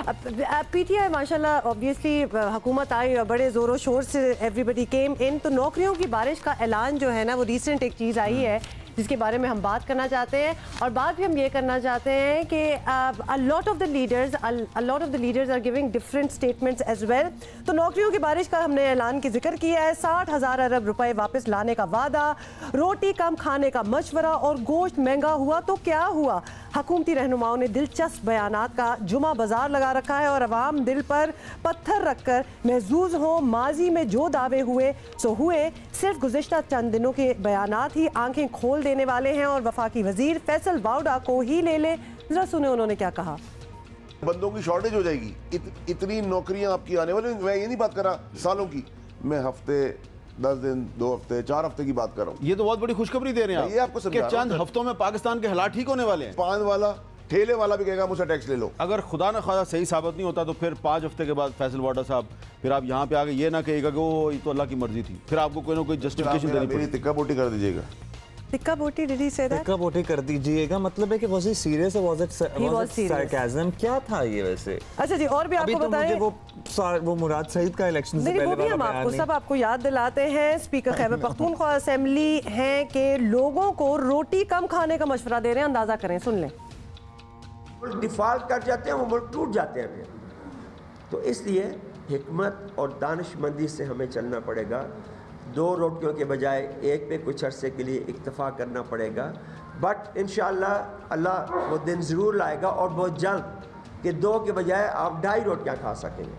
PTI माशाल्लाह obviously हुकूमत आई और बड़े ज़ोरों शोर से एवरीबडी केम इन, तो नौकरियों की बारिश का ऐलान जो है ना वो रिसेंट एक चीज़ आई है जिसके बारे में हम बात करना चाहते हैं। और बात भी हम ये करना चाहते हैं कि a lot of the leaders are giving different statements as well। तो नौकरियों की बारिश का हमने ऐलान की जिक्र किया है। 60,000 अरब रुपए वापस लाने का वादा, रोटी कम खाने का मशवरा और गोश्त महंगा हुआ तो क्या हुआ। हुकूमती रहनुमाओं ने दिलचस्प बयानात का जुमा बाजार लगा रखा है और अवाम दिल पर पत्थर रखकर महजूज हो। माजी में जो दावे हुए सो हुए, सिर्फ गुज़िश्ता चंद दिनों के बयानात ही आंखें खोल देने वाले हैं। और वफाकी वजीर फैसल वाउडा को ही ले ले, जरा सुने उन्होंने क्या कहा। बंदों की शॉर्टेज हो जाएगी, इतनी नौकरियां आपकी आने वाली। मैं ये नहीं बात कर रहा सालों की, मैं हफ्ते 10 दिन 2 हफ्ते 4 हफ्ते की बात कर रहा हूँ। ये तो बहुत बड़ी खुशखबरी दे रहे हैं ये आपको कि चंद हफ्तों में पाकिस्तान के हालात ठीक होने वाले हैं। पान वाला ठेले वाला भी कहेगा मुझसे टैक्स ले लो। अगर खुदा न खादा सही साबित नहीं होता तो फिर 5 हफ्ते के बाद फैसल वाडा साहब फिर आप यहाँ पे आगे ये ना कहेगा कि वो ये तो अल्लाह की मर्जी थी, फिर आपको कोई ना कोई जस्टिफिकेशन देनी पड़ेगी। टिक्का बोटी कर दीजिएगा, टिक्का बोटी did he say that? Tikka बोटी कर दीजिएगा मतलब है कि was he serious or was it sarcasm? क्या था ये वैसे? अच्छा जी, और भी आपको बताएं वो मुराद सईद का इलेक्शन से पहले वो भी हम आपको सब आपको याद दिलाते हैं। स्पीकर खैबर पख्तूनख्वा असेंबली हैं कि लोगों को रोटी कम खाने का मशवरा दे रहे हैं। अंदाजा करें, सुन लें। मुल्क डिफॉल्ट कर जाते हैं, वो मुल्क टूट जाते हैं फिर। तो इसलिए हिकमत और दानिशमंदी से हमें चलना पड़ेगा। 2 रोटियों के बजाय एक पे कुछ अरसे के लिए इक्तफा करना पड़ेगा। बट इंशाअल्लाह अल्लाह वो दिन ज़रूर लाएगा और बहुत जल्द कि 2 के बजाय आप 2.5 रोटियां खा सकेंगे।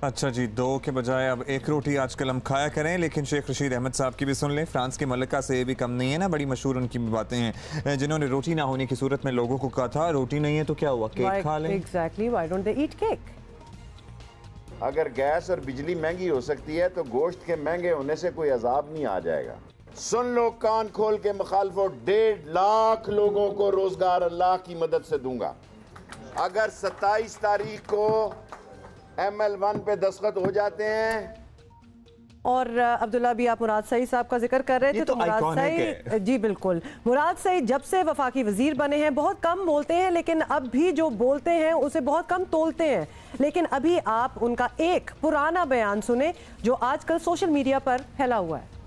अच्छा जी, 2 के बजाय अब 1 रोटी आजकल हम खाया करें। लेकिन शेख रशीद अहमद साहब की भी सुन लें। फ्रांस की मलिका से ये भी कम नहीं है ना, बड़ी मशहूर उनकी भी बातें हैं, जिन्होंने रोटी ना होने की सूरत में लोगों को कहा था रोटी नहीं है तो क्या हुआ, केक खा लें। Exactly, why don't they eat cake. अगर गैस और बिजली महंगी हो सकती है तो गोश्त के महंगे होने से कोई अजाब नहीं आ जाएगा। सुन लो कान खोल के मुखालफो, 1.5 लाख लोगों को रोजगार अल्लाह की मदद से दूंगा। अगर 27 तारीख को ML1 पे दस्तखत हो जाते हैं। और अब्दुल्ला भी आप मुराद सईद साहब का जिक्र कर रहे थे, तो मुराद सईद जी बिल्कुल, मुराद सईद जब से वफाकी वजीर बने हैं बहुत कम बोलते हैं, लेकिन अब भी जो बोलते हैं उसे बहुत कम तोलते हैं। लेकिन अभी आप उनका एक पुराना बयान सुने जो आजकल सोशल मीडिया पर फैला हुआ है।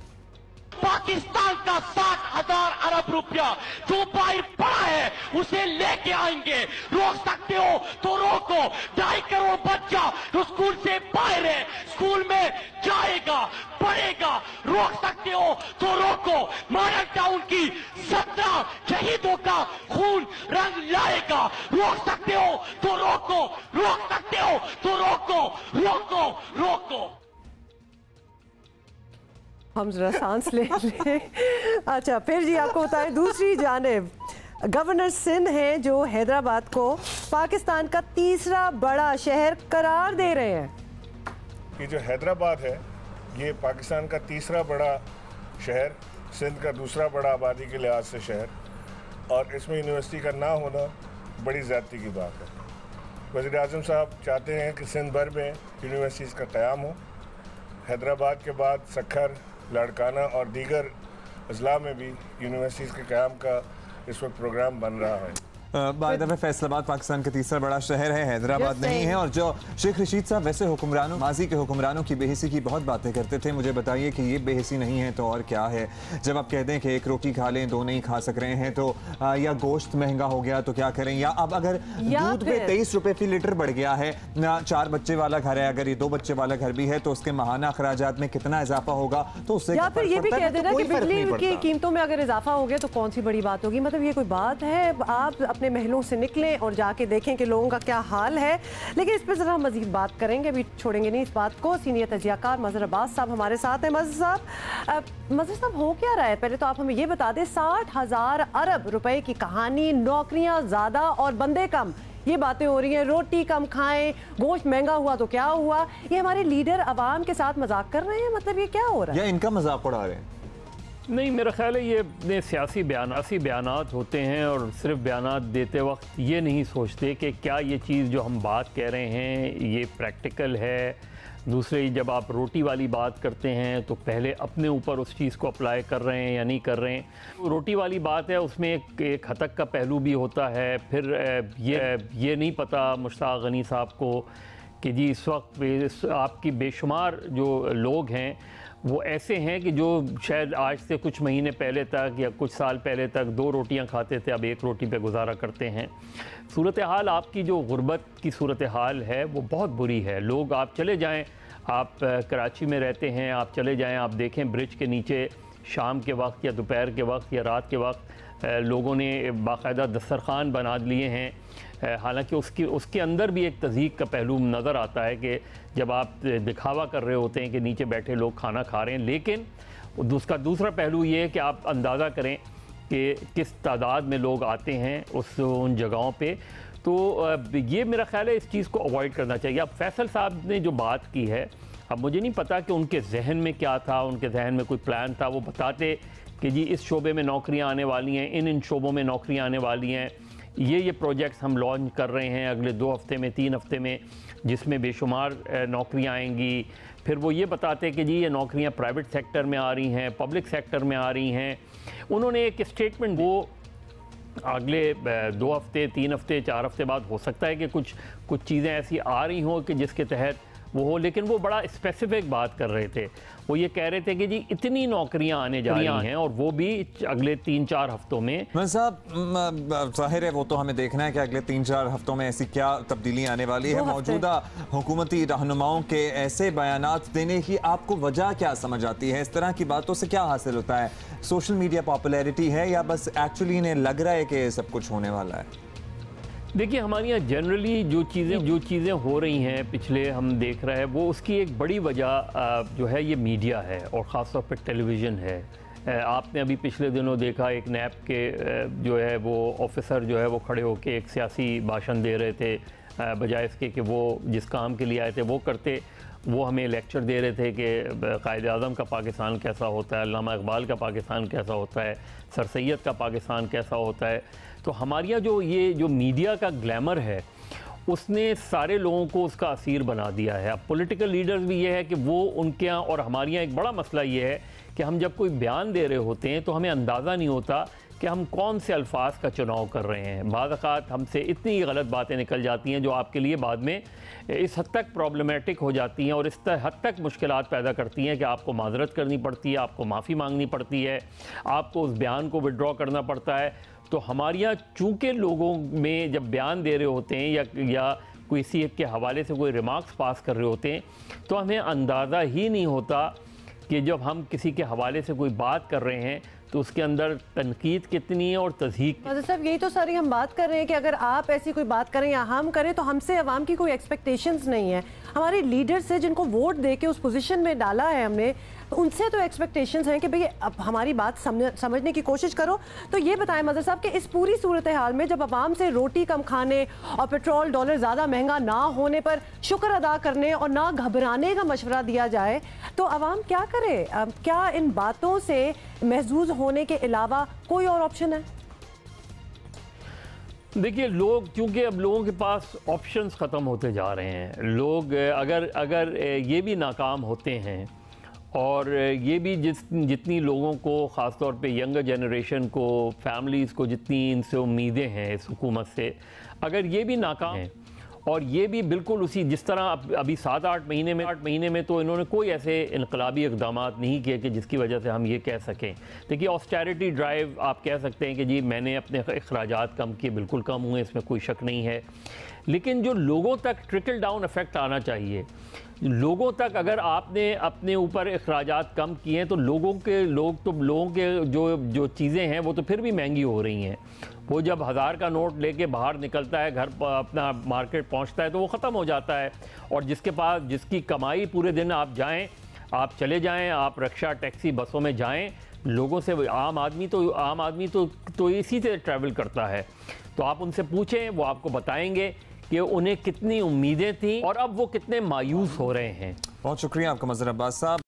पाकिस्तान का 60,000 अरब रुपया जो बाहर पड़ा है उसे लेके आएंगे। रोक सकते हो तो रोको। 2.5 करोड़ बच्चा जो स्कूल से बाहर है स्कूल में जाएगा, पढ़ेगा। रोक सकते हो तो रोको। मॉडल टाउन की 17 शहीदों का खून रंग लाएगा। रोक सकते हो तो रोको, रोक सकते हो तो रोको, रोको रोको। हम जरा सांस ले लें। अच्छा, फिर जी आपको बताएं दूसरी जानिब गवर्नर सिंध हैं जो हैदराबाद को पाकिस्तान का 3रा बड़ा शहर करार दे रहे हैं। ये जो हैदराबाद है ये पाकिस्तान का 3रा बड़ा शहर, सिंध का 2रा बड़ा आबादी के लिहाज से शहर, और इसमें यूनिवर्सिटी का ना होना बड़ी ज़्यादती की बात है। वज़ीर आज़म साहब चाहते हैं कि सिंध भर में यूनिवर्सिटीज़ का क़याम हो। हैदराबाद के बाद सक्खर, लाड़काना और दीगर अजला में भी यूनिवर्सिटीज़ के क़याम का इस वक्त प्रोग्राम बन रहा है। By the way Faisalabad Pakistan का 3रा बड़ा शहर है, हैदराबाद नहीं है। और जो शेख रशीद साहब वैसे हुक्मरानों, माजी के हुक्मरानों की बेहिसी की बहुत बातें करते थे, मुझे बताइए कि ये बेहिसी नहीं है तो और क्या है। जब आप कहते हैं कि 1 रोटी खा लें 2 नहीं खा सक रहे हैं तो या गोश्त महंगा हो गया तो क्या करें, या अब अगर दूध पे 23 रुपये फी लीटर बढ़ गया है, 4 बच्चे वाला घर है, अगर ये 2 बच्चे वाला घर भी है तो उसके माहाना अखराजात में कितना इजाफा होगा, तो उससे या फिर ये भी कह देना कि बिजली की कीमतों में अगर इजाफा हो गया तो कौन सी बड़ी बात होगी। मतलब ये कोई बात है? आप अपने महलों से निकलें और जाके देखें कि लोगों का क्या हाल है। लेकिन इस पर जरा हम मजीद बात करेंगे, अभी छोड़ेंगे नहीं इस बात को। सीनियर तजियाकार मजहर अब्बास साहब हमारे साथ हैं। मजहर साहब, हो क्या रहा है? पहले तो आप हमें ये बता दें, 60,000 अरब रुपए की कहानी, नौकरियां ज्यादा और बंदे कम, ये बातें हो रही हैं। रोटी कम खाएं, गोश्त महंगा हुआ तो क्या हुआ? ये हमारे लीडर अवाम के साथ मजाक कर रहे हैं? मतलब ये क्या हो रहा है? या इनका मजाक उड़ा रहे हैं? नहीं, मेरा ख्याल है ये अपने सियासी बयानात होते हैं और सिर्फ बयानात देते वक्त ये नहीं सोचते कि क्या ये चीज़ जो हम बात कह रहे हैं ये प्रैक्टिकल है, दूसरे, जब आप रोटी वाली बात करते हैं तो पहले अपने ऊपर उस चीज़ को अप्लाई कर रहे हैं या नहीं कर रहे हैं। रोटी वाली बात है, उसमें एक हतक का पहलू भी होता है। फिर ये नहीं पता मुश्ताक गनी साहब को कि जी इस वक्त आपकी बेशुमार जो लोग हैं वो ऐसे हैं कि जो शायद आज से कुछ महीने पहले तक या कुछ साल पहले तक 2 रोटियां खाते थे, अब 1 रोटी पे गुजारा करते हैं। सूरत हाल आपकी जो गुर्बत की सूरत हाल है वो बहुत बुरी है। लोग, आप चले जाएं, आप कराची में रहते हैं, आप चले जाएं, आप देखें ब्रिज के नीचे शाम के वक्त या दोपहर के वक्त या रात के वक्त लोगों ने बाकायदा दस्तरखान बना लिए हैं। हालांकि उसके अंदर भी एक तज़ीक का पहलू नज़र आता है कि जब आप दिखावा कर रहे होते हैं कि नीचे बैठे लोग खाना खा रहे हैं, लेकिन उसका दूसरा पहलू ये है कि आप अंदाज़ा करें कि किस तादाद में लोग आते हैं उन जगहों पे। तो ये मेरा ख्याल है इस चीज़ को अवॉइड करना चाहिए। अब फैसल साहब ने जो बात की है, अब मुझे नहीं पता कि उनके जहन में क्या था, उनके जहन में कोई प्लान था। वो बताते कि जी इस शोबे में नौकरियां आने वाली हैं, इन शोबों में नौकरियां आने वाली हैं, ये प्रोजेक्ट्स हम लॉन्च कर रहे हैं अगले 2 हफ्ते में, 3 हफ्ते में, जिसमें बेशुमार नौकरियां आएंगी। फिर वो ये बताते कि जी ये नौकरियां प्राइवेट सेक्टर में आ रही हैं, पब्लिक सेक्टर में आ रही हैं। उन्होंने एक स्टेटमेंट, वो अगले 2 हफ्ते, 3 हफ्ते, 4 हफ्ते बाद हो सकता है कि कुछ चीज़ें ऐसी आ रही हों कि जिसके तहत वो हो, लेकिन वो बड़ा स्पेसिफिक बात कर रहे थे। वो ये कह रहे थे कि जी इतनी नौकरियां आने जा रही हैं और वो भी अगले 3-4 हफ्तों में। साहब, जाहिर है वो तो हमें देखना है कि अगले 3-4 हफ्तों में ऐसी क्या तब्दीली आने वाली है। मौजूदा हुकूमती रहनुमाओं के ऐसे बयानात देने की आपको वजह क्या समझ आती है? इस तरह की बातों से क्या हासिल होता है? सोशल मीडिया पॉपुलैरिटी है या बस एक्चुअली इन्हें लग रहा है कि सब कुछ होने वाला है? देखिए, हमारे यहाँ जनरली जो चीज़ें हो रही हैं पिछले हम देख रहे हैं, वो उसकी एक बड़ी वजह जो है ये मीडिया है और ख़ास तौर पर टेलीविज़न है। आपने अभी पिछले दिनों देखा एक नैब के जो है वो ऑफिसर जो है वो खड़े होकर एक सियासी भाषण दे रहे थे, बजाय इसके कि वो जिस काम के लिए आए थे वो करते। वो हमें लेक्चर दे रहे थे कि कायद आज़म का पाकिस्तान कैसा होता है, अल्लामा इकबाल का पाकिस्तान कैसा होता है, सर सैयद का पाकिस्तान कैसा होता है। तो हमारे यहाँ जो मीडिया का ग्लैमर है उसने सारे लोगों को उसका असीर बना दिया है। अब पॉलिटिकल लीडर्स भी ये है कि वो उनके यहाँ, और हमारे यहाँ एक बड़ा मसला ये है कि हम जब कोई बयान दे रहे होते हैं तो हमें अंदाज़ा नहीं होता कि हम कौन से अल्फाज का चुनाव कर रहे हैं। बाज़ औक़ात हमसे इतनी गलत बातें निकल जाती हैं जो आपके लिए बाद में इस हद तक प्रॉब्लमेटिक हो जाती हैं और इस हद तक मुश्किलात पैदा करती हैं कि आपको माजरत करनी पड़ती है, आपको माफ़ी मांगनी पड़ती है, आपको उस बयान को विड्रॉ करना पड़ता है। तो हमारे यहाँ चूँकि लोगों में जब बयान दे रहे होते हैं या किसी एक के हवाले से कोई रिमार्क्स पास कर रहे होते हैं तो हमें अंदाज़ा ही नहीं होता कि जब हम किसी के हवाले से कोई बात कर रहे हैं तो उसके अंदर तनकीद कितनी है और तज़हीक। साहब, यही तो सारी हम बात कर रहे हैं कि अगर आप ऐसी कोई बात करें या हम करें तो हमसे अवाम की कोई एक्सपेक्टेशंस नहीं है। हमारे लीडर से जिनको वोट दे के उस पोजीशन में डाला है हमने, तो उनसे तो एक्सपेक्टेशंस हैं कि भाई अब हमारी बात समझने की कोशिश करो। तो ये बताएं मज़हर साहब कि इस पूरी सूरत हाल में जब अवाम से रोटी कम खाने और पेट्रोल डॉलर ज़्यादा महंगा ना होने पर शुक्र अदा करने और ना घबराने का मशवरा दिया जाए तो अवाम क्या करे? क्या इन बातों से महजूज होने के अलावा कोई और ऑप्शन है? देखिए, लोग, क्योंकि अब लोगों के पास ऑप्शंस ख़त्म होते जा रहे हैं। लोग अगर ये भी नाकाम होते हैं और ये भी जितनी लोगों को, ख़ास तौर पे यंगर जनरेशन को, फैमिलीज़ को जितनी इनसे उम्मीदें हैं इस हुकूमत से, अगर ये भी नाकाम हैं और ये भी बिल्कुल उसी जिस तरह अभी 7-8 महीने में तो इन्होंने कोई ऐसे इनकलाबी इक़दाम नहीं किए कि जिसकी वजह से हम ये कह सकें। देखिए, ऑस्टेरिटी ड्राइव आप कह सकते हैं कि जी मैंने अपने अखराजात कम किए, बिल्कुल कम हुए, इसमें कोई शक नहीं है। लेकिन जो लोगों तक ट्रिकल डाउन इफ़ेक्ट आना चाहिए, लोगों तक अगर आपने अपने ऊपर अखराजात कम किए हैं तो लोगों के जो चीज़ें हैं वो तो फिर भी महंगी हो रही हैं। वो जब 1000 का नोट लेके बाहर निकलता है, घर अपना मार्केट पहुंचता है तो वो ख़त्म हो जाता है। और जिसके पास जिसकी कमाई पूरे दिन आप चले जाएं, आप रिक्शा, टैक्सी, बसों में जाएं, लोगों से आम आदमी तो इसी से ट्रैवल करता है। तो आप उनसे पूछें, वो आपको बताएंगे कि उन्हें कितनी उम्मीदें थी और अब वो कितने मायूस हो रहे हैं। बहुत शुक्रिया आपका मज़हर अब्बास साहब।